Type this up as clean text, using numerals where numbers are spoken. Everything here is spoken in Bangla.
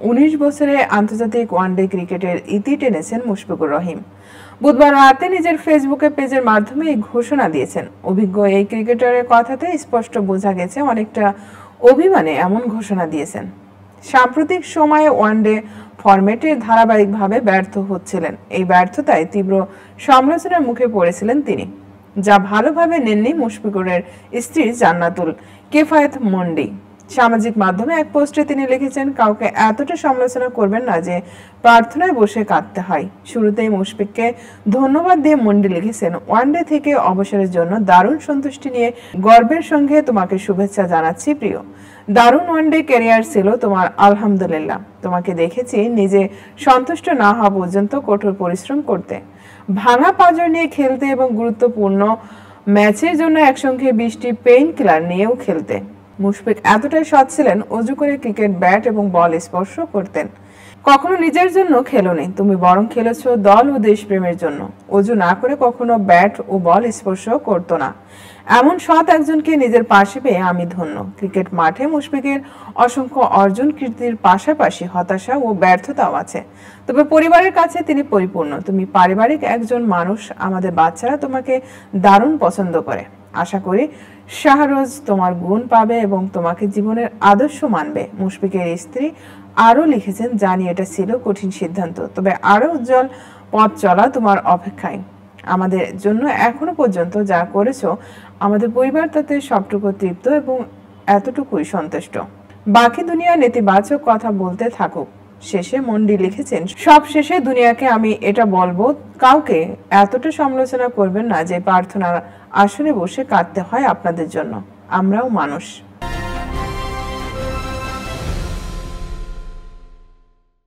19 বছরে আন্তর্জাতিক ওয়ানডে ক্রিকেটের ইতি টেনেছেন মুশফিকুর রহিম। বুধবার রাতে নিজের ফেসবুকে পেজের মাধ্যমে এই ঘোষণা দিয়েছেন। অভিজ্ঞ এই ক্রিকেটারের কথাতে স্পষ্ট বোঝা গেছে অনেকটা অভিমানে এমন ঘোষণা দিয়েছেন। সাম্প্রতিক সময়ে ওয়ানডে ফরম্যাটে ধারাবাহিকভাবে ব্যর্থ হচ্ছিলেন। এই ব্যর্থতায় তীব্র সমালোচনার মুখে পড়েছিলেন তিনি, যা ভালোভাবে নেননি মুশফিকুরের স্ত্রী জান্নাতুল কেফায়েত মন্ডি। সামাজিক মাধ্যমে এক পোস্টে তিনি লিখেছেন, কাউকে এতটা সমালোচনা করবেন না যে প্রার্থনায় বসে কাঁদতে হয়। শুরুতেই মুশফিককে ধন্যবাদ দিয়ে মন্ডি লিখেছেন, ওয়ানডে থেকে অবসরের জন্য দারুণ সন্তুষ্টি নিয়ে গর্বের সঙ্গে তোমাকে শুভেচ্ছা জানাচ্ছি প্রিয়। দারুণ ওয়ানডে ক্যারিয়ার ছিল তোমার, আলহামদুলিল্লাহ। তোমাকে দেখেছি নিজে সন্তুষ্ট না হওয়া পর্যন্ত কঠোর পরিশ্রম করতে, ভাঙা পাঁজর নিয়ে খেলতে এবং গুরুত্বপূর্ণ ম্যাচের জন্য একসঙ্গে 20টি পেইন কিলার নিয়েও খেলতে। মুশফিক এতটাই সৎ ছিলেন, অজু করে ক্রিকেট ব্যাট এবং বল স্পর্শ করতেন। কখনো নিজের জন্য খেলোনি তুমি, বরং খেলেছ দল ও দেশপ্রেমের জন্য। অজু না করে কখনো ব্যাট ও বল স্পর্শ করতো না। এমন সৎ একজনকে নিজের পাশে পেয়ে আমি ধন্য। ক্রিকেট মাঠে মুশফিকের অসংখ্য অর্জন কীর্তির পাশাপাশি হতাশা ও ব্যর্থতাও আছে, তবে পরিবারের কাছে তিনি পরিপূর্ণ। তুমি পারিবারিক একজন মানুষ, আমাদের বাচ্চারা তোমাকে দারুণ পছন্দ করে। আশা করি শাহরোজ তোমার গুণ পাবে এবং তোমাকে জীবনের আদর্শ মানবে। মুশফিকের স্ত্রী আরও লিখেছেন, জানি এটা ছিল কঠিন সিদ্ধান্ত, তবে আরো উজ্জ্বল পথ চলা তোমার অপেক্ষায়। আমাদের জন্য এখনো পর্যন্ত যা করেছো, আমাদের পরিবার তাতে সবটুকু তৃপ্ত এবং এতটুকুই সন্তুষ্ট। বাকি দুনিয়া নেতিবাচক কথা বলতে থাকুক। শেষে মন্ডি লিখেছেন, সব শেষে দুনিয়াকে আমি এটা বলবো, কাউকে এতটা সমালোচনা করবেন না যে প্রার্থনার আসনে বসে কাঁদতে হয় আপনাদের জন্য। আমরাও মানুষ।